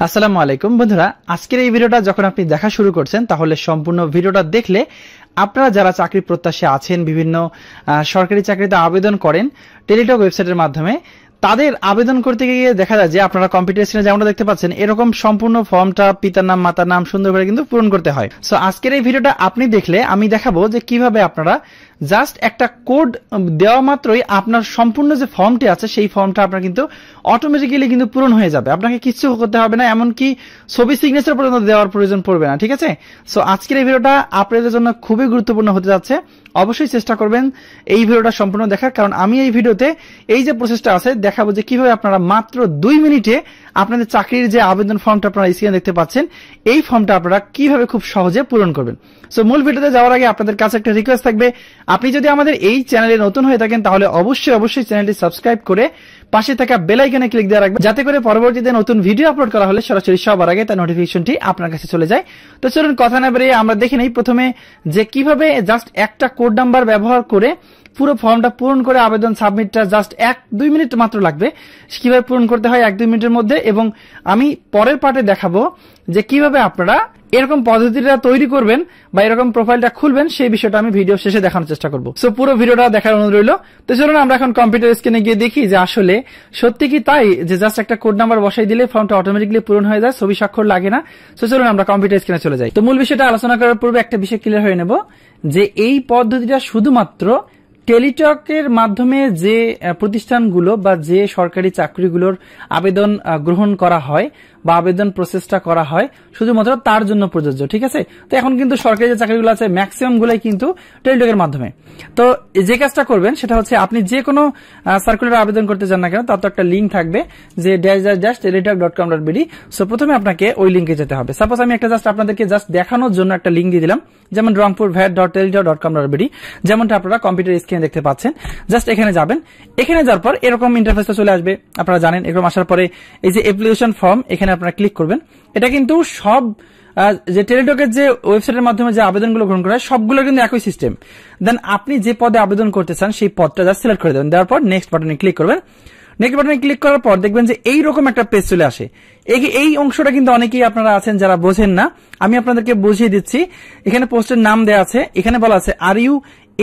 আসসালামু আলাইকুম বন্ধুরা, আজকের এই ভিডিওটা যখন আপনি দেখা শুরু করছেন তাহলে সম্পূর্ণ ভিডিওটা দেখলে আপনারা যারা চাকরি প্রত্যাশী আছেন, বিভিন্ন সরকারি চাকরিতে আবেদন করেন টেলিটক ওয়েবসাইটের মাধ্যমে, তাদের আবেদন করতে গিয়ে দেখা যায় যে আপনারা কম্পিউটার স্ক্রিনে যেমনটা দেখতে পাচ্ছেন এরকম সম্পূর্ণ ফর্মটা পিতার নাম মাতার নাম সুন্দর করে কিন্তু পূরণ করতে হয়। সো আজকের এই ভিডিওটা আপনি দেখলে আমি দেখাবো যে কিভাবে আপনারা জাস্ট একটা কোড দেওয়া মাত্রই আপনার সম্পূর্ণ যে ফর্মটি আছে সেই ফর্মটা আপনার কিন্তু অটোমেটিক্যালি কিন্তু পূরণ হয়ে যাবে। আপনাকে কিছু করতে হবে না, এমনকি ছবি সিগনেচার পর্যন্ত দেওয়ার প্রয়োজন পড়বে না। ঠিক আছে, সো আজকের এই ভিডিওটা আপনাদের জন্য খুবই গুরুত্বপূর্ণ হতে যাচ্ছে। অবশ্যই চেষ্টা করবেন এই ভিডিওটা সম্পূর্ণ দেখার, কারণ আমি এই ভিডিওতে এই যে প্রসেসটা আছে দেখাবো যে কিভাবে আপনারা মাত্র 2 মিনিটে আপনাদের চাকরির যে আবেদন ফর্মটা আপনারা স্ক্রিনে দেখতে পাচ্ছেন এই ফর্মটা আপনারা কিভাবে খুব সহজে পূরণ করবেন। সো মূল ভিডিওতে যাওয়ার আগে আপনাদের কাছে একটা রিকোয়েস্ট থাকবে, আপনি যদি আমাদের এই চ্যানেলে নতুন হয়ে থাকেন তাহলে অবশ্যই চ্যানেলটি সাবস্ক্রাইব করে পাশে থাকা বেল আইকনে ক্লিক দিয়ে রাখবেন, যাতে করে পরবর্তীতে নতুন ভিডিও আপলোড করা হলে সরাসরি সবার আগে তার নোটিফিকেশনটি আপনার কাছে চলে যায়। তো চলুন কথা না বাড়িয়ে আমরা দেখে নেই প্রথমে যে কিভাবে জাস্ট একটা কোড নাম্বার ব্যবহার করে পুরো ফর্মটা পূরণ করে আবেদন সাবমিটটা জাস্ট 1-2 মিনিট মাত্র লাগবে। কিভাবে পূরণ করতে হয় 1-2 মিনিটের মধ্যে, এবং আমি পরের পার্টে দেখাবো যে কিভাবে আপনারা এরকম পদ্ধতিটা তৈরি করবেন বা এরকম প্রোফাইলটা খুলবেন, সেই বিষয়টা আমি ভিডিও শেষে দেখানোর চেষ্টা করব। সো পুরো ভিডিওটা দেখার অনুরোধ রইল। তো চলুন আমরা এখন কম্পিউটার স্ক্রিনে গিয়ে দেখি যে আসলে সত্যি কি তাই যে জাস্ট একটা কোড নাম্বার বসাই দিলে ফর্মটা অটোমেটিক্যালি পূরণ হয়ে যায়, ছবি স্বাক্ষর লাগে না। সো চলুন আমরা কম্পিউটার স্ক্রিনে চলে যাই। তো মূল বিষয়টা আলোচনা করার পূর্বে একটা বিষয় ক্লিয়ার হয়ে নেব যে এই পদ্ধতিটা শুধুমাত্র টেলিটকের মাধ্যমে যে প্রতিষ্ঠানগুলো বা যে সরকারি চাকরিগুলোর আবেদন গ্রহণ করা হয় বা আবেদন প্রসেসটা করা হয় শুধুমাত্র তার জন্য প্রযোজ্য। ঠিক আছে, তো এখন কিন্তু সরকারি যে চাকরিগুলো আছে ম্যাক্সিমাম গুলাই কিন্তু টেলিটকের মাধ্যমে। তো যে কাজটা করবেন সেটা হচ্ছে আপনি যে কোনো সার্কুলার আবেদন করতে চান না কেন তার তো একটা লিঙ্ক থাকবে যে -- teletalk.com.bd। সো প্রথমে আপনাকে ওই লিঙ্কে যেতে হবে। সাপোজ আমি একটা জাস্ট আপনাদেরকে জাস্ট দেখানোর জন্য একটা লিঙ্ক দিয়ে দিলাম, যেমন rangpurvat.teletalk.com.bd, যেমনটা আপনারা কম্পিউটার স্ক্রিনে দেখতে পাচ্ছেন। জাস্ট এখানে যাবেন, এখানে যাওয়ার পর এরকম ইন্টারফেসটা চলে আসবে, আপনারা জানেন। এরকম আসার পরে এই যে অ্যাপ্লিকেশন ফর্ম, এখানে আপনারা ক্লিক করবেন। এটা কিন্তু সব যে টেলিটকের যে ওয়েবসাইটের মাধ্যমে যে আবেদনগুলো গ্রহণ করা হয় সবগুলো কিন্তু একই সিস্টেম। দেন আপনি যে পদে আবেদন করতে চান সেই পদটা জাস্ট সিলেক্ট করে দেবেন, দেওয়ার পর নেক্সট বাটনে ক্লিক করবেন। নেক্সট বাটনে ক্লিক করার পর দেখবেন যে এইরকম একটা পেজ চলে আসে। এই অংশটা কিন্তু অনেকেই আপনারা আছেন যারা বোঝেন না, আমি আপনাদেরকে বুঝিয়ে দিচ্ছি। এখানে পোস্টের নাম দেওয়া আছে, এখানে বলা আছে are you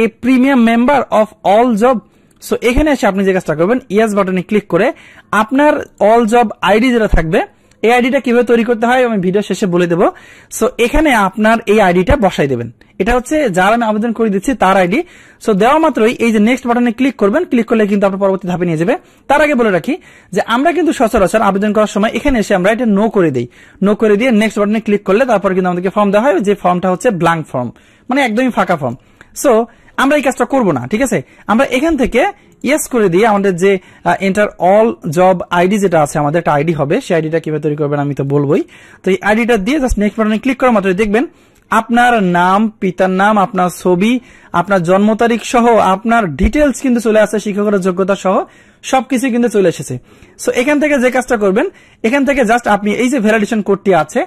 a premium member of all job. So এখানে এসে আপনি যে কাজটা করবেন ইয়েস বাটনে ক্লিক করে আপনার অল জব আইডি যেটা থাকবে এই আইডিটা কিভাবে তৈরি করতে হয় আমি ভিডিও শেষে বলে দেবো। সো এখানে আপনার এই আইডিটা বসাই দেবেন, এটা হচ্ছে যার আমি আবেদন করে দিচ্ছি তার আইডি। সো দেওয়া মাত্রই এই যে নেক্সট বাটনে ক্লিক করবেন, ক্লিক করলে কিন্তু আপনার পরবর্তী ধাপে নিয়ে যাবে। তার আগে বলে রাখি যে আমরা কিন্তু সচরাচর আবেদন করার সময় এখানে এসে আমরা এটা নো করে দিই, নো করে দিয়ে নেক্সট বাটনে ক্লিক করলে তারপর কিন্তু আমাদেরকে ফর্ম দেওয়া হয়, যে ফর্মটা হচ্ছে ব্ল্যাঙ্ক ফর্ম, মানে একদমই ফাঁকা ফর্ম। সো আমরা এই কাজটা করবো না, ঠিক আছে। আমরা এখান থেকে ইয়েস করে দিয়ে আমাদের যে এন্টার অল জব আইডি যেটা আছে, আমাদের একটা আইডি হবে, সেই আইডিটা কিভাবে তৈরি করবেন আমি তো বলবোই। তো এই আইডিটা দিয়ে জাস্ট নেক্সট বাটনে ক্লিক করা মাত্র দেখবেন আপনার নাম, পিতার নাম, আপনার ছবি, আপনার জন্ম তারিখ সহ আপনার ডিটেলস কিন্তু চলে আসছে, শিক্ষকের যোগ্যতা সহ সবকিছু কিন্তু চলে এসেছে। সো এখান থেকে যে কাজটা করবেন, এখান থেকে জাস্ট আপনি এই যে ভ্যালিডেশন কোডটি আছে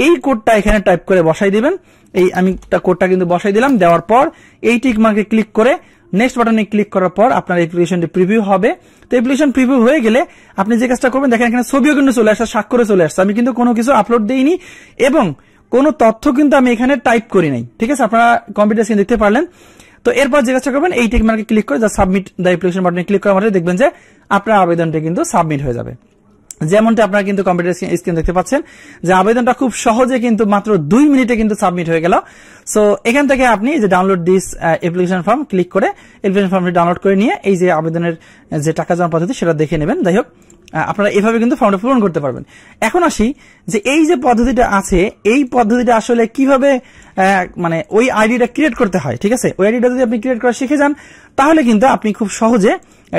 এই কোডটা এখানে টাইপ করে বসাই দিবেন। এই আমি কোডটা কিন্তু বসাই দিলাম, দেওয়ার পর এই টিক মার্কে ক্লিক করে নেক্সট বাটনে ক্লিক করার পর আপনার অ্যাপ্লিকেশনটি প্রিভিউ হবে। তো অ্যাপ্লিকেশন প্রিভিউ হয়ে গেলে আপনি যে কাজটা করবেন, দেখেন এখানে ছবিও কিন্তু চলে আসছে, স্বাক্ষরে চলে আসছে। আমি কিন্তু কোনো কিছু আপলোড দেইনি এবং কোনো তথ্য কিন্তু আমি এখানে টাইপ করি নাই, ঠিক আছে। আপনারা কম্পিউটার স্ক্রিনে দেখতে পারলেন। তো এরপর যে কাজটা করবেন এই টিক মার্কে ক্লিক করে জাস্ট সাবমিট দ্য অ্যাপ্লিকেশন বাটনে ক্লিক করার মাত্র দেখবেন যে আপনার আবেদনটি কিন্তু সাবমিট হয়ে যাবে। যেমনটা আপনারা কিন্তু কম্পিউটার স্ক্রিন দেখতে পাচ্ছেন যে আবেদনটা খুব সহজে কিন্তু মাত্র 2 মিনিটে কিন্তু সাবমিট হয়ে গেল। সো এখান থেকে আপনি যে download this application form click করে অ্যাপ্লিকেশন ফর্মটি ডাউনলোড করে নিয়ে এই যে আবেদনের যে টাকা জমা পদ্ধতি সেটা দেখে নেবেন। যাই হোক, আপনারা এভাবে কিন্তু ফর্মটা পূরণ করতে পারবেন। এখন আসি যে এই যে পদ্ধতিটা আছে এই পদ্ধতিটা আসলে কিভাবে মানে ওই আইডিটা ক্রিয়েট করতে হয়, ঠিক আছে। ওই আইডিটা যদি আপনি ক্রিয়েট করা শিখে যান তাহলে কিন্তু আপনি খুব সহজে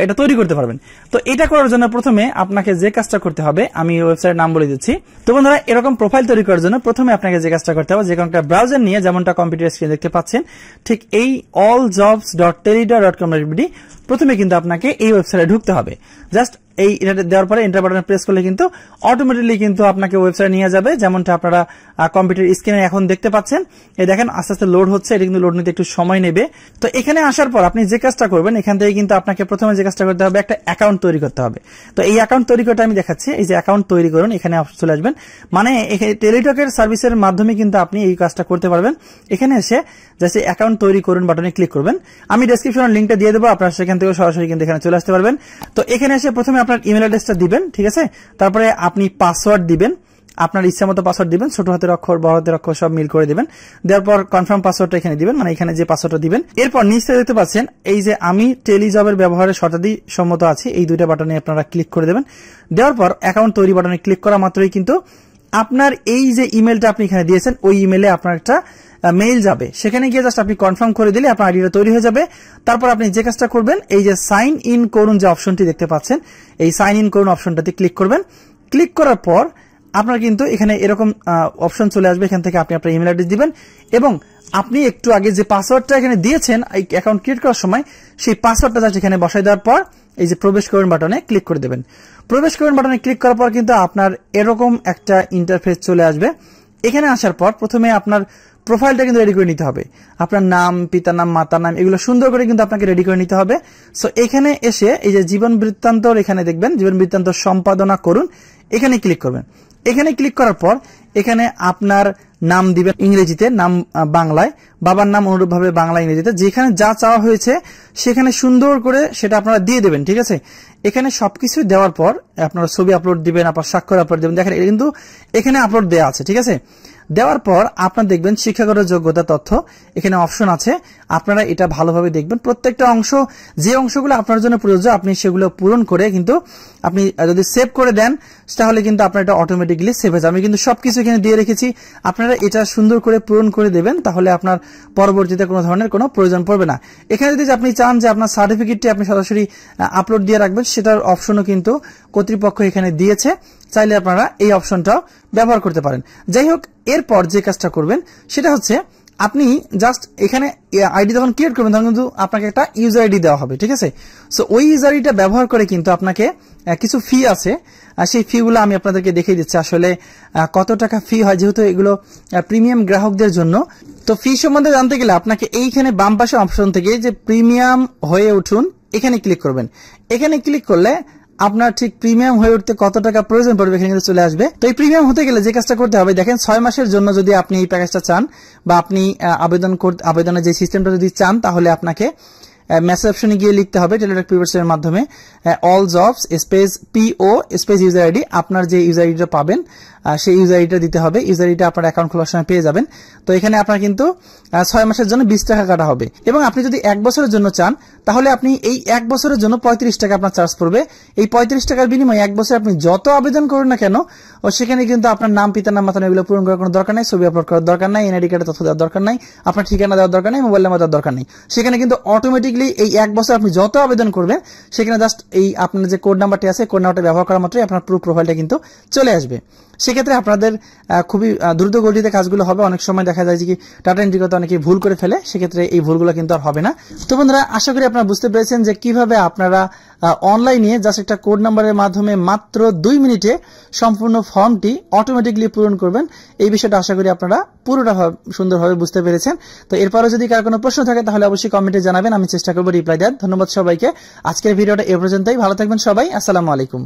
এটা তৈরি করতে পারবেন। তো এটা করার জন্য প্রথমে আপনাকে যে কাজটা করতে হবে আমি ওয়েবসাইটের নাম বলে দিচ্ছি। তো বন্ধুরা, এরকম প্রোফাইল তৈরি করার জন্য প্রথমে আপনাকে যে কাজটা করতে হবে, যে কোনো একটা ব্রাউজার নিয়ে, যেমনটা কম্পিউটার স্ক্রিনে দেখতে পাচ্ছেন ঠিক এই alljobs.teletalk.com.bd, প্রথমে কিন্তু আপনাকে এই ওয়েবসাইটে ঢুকতে হবে। জাস্ট এই এটা দেওয়ার পরে এন্টার বাটনে প্রেস করলে কিন্তু অটোমেটিক্যালি কিন্তু আপনাকে ওয়েবসাইটে নিয়ে যাবে, যেমনটা আপনারা কম্পিউটার স্ক্রিনে এখন দেখতে পাচ্ছেন। এই দেখেন আস্তে আস্তে লোড হচ্ছে, এটা কিন্তু লোড নিতে একটু সময় নেবে। তো এখানে আসার পর আপনি যে কাজটা করবেন, এখান থেকে কিন্তু আপনাকে প্রথমে যে কাজটা করতে হবে, একটা অ্যাকাউন্ট তৈরি করতে হবে। তো এই অ্যাকাউন্ট তৈরি করতে আমি দেখাচ্ছি। এই যে অ্যাকাউন্ট তৈরি করুন, এখানে চলে আসবেন। মানে টেলিটকের সার্ভিসের মাধ্যমে কিন্তু আপনি এই কাজটা করতে পারবেন। এখানে এসে জাস্ট অ্যাকাউন্ট তৈরি করুন বাটনে ক্লিক করবেন। আমি ডেসক্রিপশনের লিঙ্কটা দিয়ে দেবো, আপনারা সেখান থেকে সরাসরি কিন্তু এখানে চলে আসতে পারবেন। তো এখানে এসে প্রথমে আপনার ইমেল অ্যাড্রেসটা দিবেন, ঠিক আছে। তারপরে আপনি পাসওয়ার্ড দিবেন, আপনার ইচ্ছা মতো পাসওয়ার্ড দিবেন, ছোট হাতের অক্ষর বড় হাতের অক্ষর সব মিল করে দিবেন। দেওয়ার পর কনফার্ম পাসওয়ার্ডটা এখানে দিবেন, মানে এখানে যে পাসওয়ার্ডটা দিবেন। এরপর নিচে দেখতে পাচ্ছেন এই যে আমি টেলিজবের ব্যবহারের শতাব্দী সম্মত আছি, এই দুইটা বাটনে আপনারা ক্লিক করে দেবেন। দেওয়ার পর অ্যাকাউন্ট তৈরি বাটনে ক্লিক করা মাত্রই কিন্তু আপনার এই যে ইমেলটা আপনি এখানে দিয়েছেন, ওই ইমেলে আপনার একটা মেইল যাবে। সেখানে গিয়ে জাস্ট আপনি কনফার্ম করে দিলে আপনার আইডিটা তৈরি হয়ে যাবে। তারপর আপনি যে কাজটা করবেন, এই যে সাইন ইন করুন যে অপশনটি দেখতে পাচ্ছেন, এই সাইন ইন করুন অপশনটাতে ক্লিক করবেন। ক্লিক করার পর আপনার কিন্তু এখানে এরকম অপশন চলে আসবে। এখান থেকে আপনি আপনার ইমেল অ্যাড্রেস দিবেন এবং আপনি একটু আগে যে পাসওয়ার্ডটা এখানে দিয়েছেন এই অ্যাকাউন্ট ক্রিয়েট করার সময়, সেই পাসওয়ার্ডটা জাস্ট এখানে বসাই দেওয়ার পর এই যে প্রবেশ করুন বাটনে ক্লিক করে দেবেন। প্রবেশ করুন বাটনে ক্লিক করার পর কিন্তু আপনার এরকম একটা ইন্টারফেস চলে আসবে। এখানে আসার পর প্রথমে আপনার প্রোফাইলটা কিন্তু রেডি করে নিতে হবে। আপনার নাম, পিতার নাম, মাতার নাম এগুলো সুন্দর করে কিন্তু আপনাকে রেডি করে নিতে হবে। সো এখানে এসে এই যে জীবন বৃত্তান্তর এখানে দেখবেন, জীবন বৃত্তান্ত সম্পাদনা করুন, এখানে ক্লিক করবেন। এখানে ক্লিক করার পর এখানে আপনার নাম দিবেন ইংরেজিতে, নাম বাংলায়, বাবার নাম অনুরূপভাবে বাংলা ইংরেজিতে, যেখানে যা চাওয়া হয়েছে সেখানে সুন্দর করে সেটা আপনারা দিয়ে দেবেন, ঠিক আছে। এখানে সবকিছু দেওয়ার পর আপনারা ছবি আপলোড দিবেন, আপনার স্বাক্ষর আপলোড দিবেন। দেখেন এটা কিন্তু এখানে আপলোড দেওয়া আছে, ঠিক আছে। দেওয়ার পর আপনার দেখবেন শিক্ষাগত যোগ্যতা তথ্য এখানে অপশন আছে, আপনারা এটা ভালোভাবে দেখবেন। প্রত্যেকটা অংশ, যে অংশগুলো আপনার জন্য প্রযোজ্য আপনি সেগুলো পূরণ করে কিন্তু আপনি যদি সেভ করে দেন তাহলে কিন্তু আপনার এটা অটোমেটিক্যালি সেভ হয়ে যাবে। আমি কিন্তু সবকিছু এখানে দিয়ে রেখেছি, আপনারা এটা সুন্দর করে পূরণ করে দেবেন, তাহলে আপনার পরবর্তীতে কোনো ধরনের কোনো প্রয়োজন পড়বে না। এখানে যদি আপনি চান যে আপনার সার্টিফিকেটটি আপনি সরাসরি আপলোড দিয়ে রাখবেন, সেটার অপশনও কিন্তু কর্তৃপক্ষ এখানে দিয়েছে, চাইলে আপনারা এই অপশনটাও ব্যবহার করতে পারেন। যাই হোক, এরপর যে কাজটা করবেন সেটা হচ্ছে আপনি জাস্ট এখানে আইডি যখন ক্রিয়েট করবেন তখন কিন্তু আপনাকে একটা ইউজার আইডি দেওয়া হবে, ঠিক আছে। সো ওই ইউজার আইডিটা ব্যবহার করে কিন্তু আপনাকে কিছু ফি আছে, সেই ফি গুলো আমি আপনাদেরকে দেখিয়ে দিচ্ছি আসলে কত টাকা ফি হয়, যেহেতু এগুলো প্রিমিয়াম গ্রাহকদের জন্য। তো ফি সম্বন্ধে জানতে গেলে আপনাকে এইখানে বাম পাশে অপশন থেকে যে প্রিমিয়াম হয়ে উঠুন এখানে ক্লিক করবেন। এখানে ক্লিক করলে আপনার ঠিক প্রিমিয়াম হয়ে উঠতে কত টাকা প্রয়োজন পড়বে এখানে কিন্তু চলে আসবে। তো এই প্রিমিয়াম হতে গেলে যে কাজটা করতে হবে, দেখেন 6 মাসের জন্য যদি আপনি এই প্যাকেজটা চান বা আপনি আবেদনের যে সিস্টেমটা যদি চান, তাহলে আপনাকে মেসেজ অপশনে গিয়ে লিখতে হবে টেলিটক প্রিভার্সের মাধ্যমে অল জবস স্পেস পিও স্পেস ইউজার আইডি। আপনার যে ইউজার আইডিটা পাবেন সেই ইউজার আইডিটা দিতে হবে। ইউজার আইডিটা আপনার অ্যাকাউন্ট খোলার সময় পেয়ে যাবেন। তো এখানে আপনার কিন্তু 6 মাসের জন্য 20 টাকা কাটা হবে এবং আপনি যদি 1 বছরের জন্য চান তাহলে আপনি এই 1 বছরের জন্য 35 টাকা আপনার চার্জ পড়বে। এই 35 টাকার বিনিময়ে 1 বছর আপনি যত আবেদন করুন না কেন ও সেখানে কিন্তু আপনার নাম, পিতার নাম, মাতার নাম এগুলো পূরণ করার কোনো দরকার নাই, ছবি আপলোড করার দরকার নাই, এনআইডি কার্ডের তথ্য দেওয়ার দরকার নাই, আপনার ঠিকানা দেওয়ার দরকার নাই, মোবাইল নাম্বার দেওয়ার দরকার নেই। সেখানে কিন্তু অটোমেটিকলি এই 1 বছর আপনি যত আবেদন করবেন সেখানে জাস্ট এই আপনার যে কোড নাম্বারটি আছে কোড নাম্বারটা ব্যবহার করা মাত্রই আপনার পুরো প্রোফাইলটা কিন্তু চলে আসবে। সেক্ষেত্রে আপনাদের খুবই দ্রুত গতিতে কাজগুলো হবে। অনেক সময় দেখা যায় যে কি ডাটা এন্ট্রি করতে অনেকে ভুল করে ফেলে, সেক্ষেত্রে এই ভুলগুলো কিন্তু আর হবে না। তো বন্ধুরা, আশা করি আপনারা বুঝতে পেরেছেন যে কিভাবে আপনারা অনলাইনে জাস্ট একটা কোড নাম্বারের মাধ্যমে মাত্র 2 মিনিটে সম্পূর্ণ ফর্মটি অটোমেটিকলি পূরণ করবেন। এই বিষয়টা আশা করি আপনারা পুরোটা সুন্দরভাবে বুঝতে পেরেছেন। তো এরপরে যদি কার কোনো প্রশ্ন থাকে তাহলে অবশ্যই কমেন্টে জানাবেন, আমি চেষ্টা করবো রিপ্লাই দেওয়ার। ধন্যবাদ সবাইকে। আজকের ভিডিওটা এ পর্যন্তই। ভালো থাকবেন সবাই। আসসালামু আলাইকুম।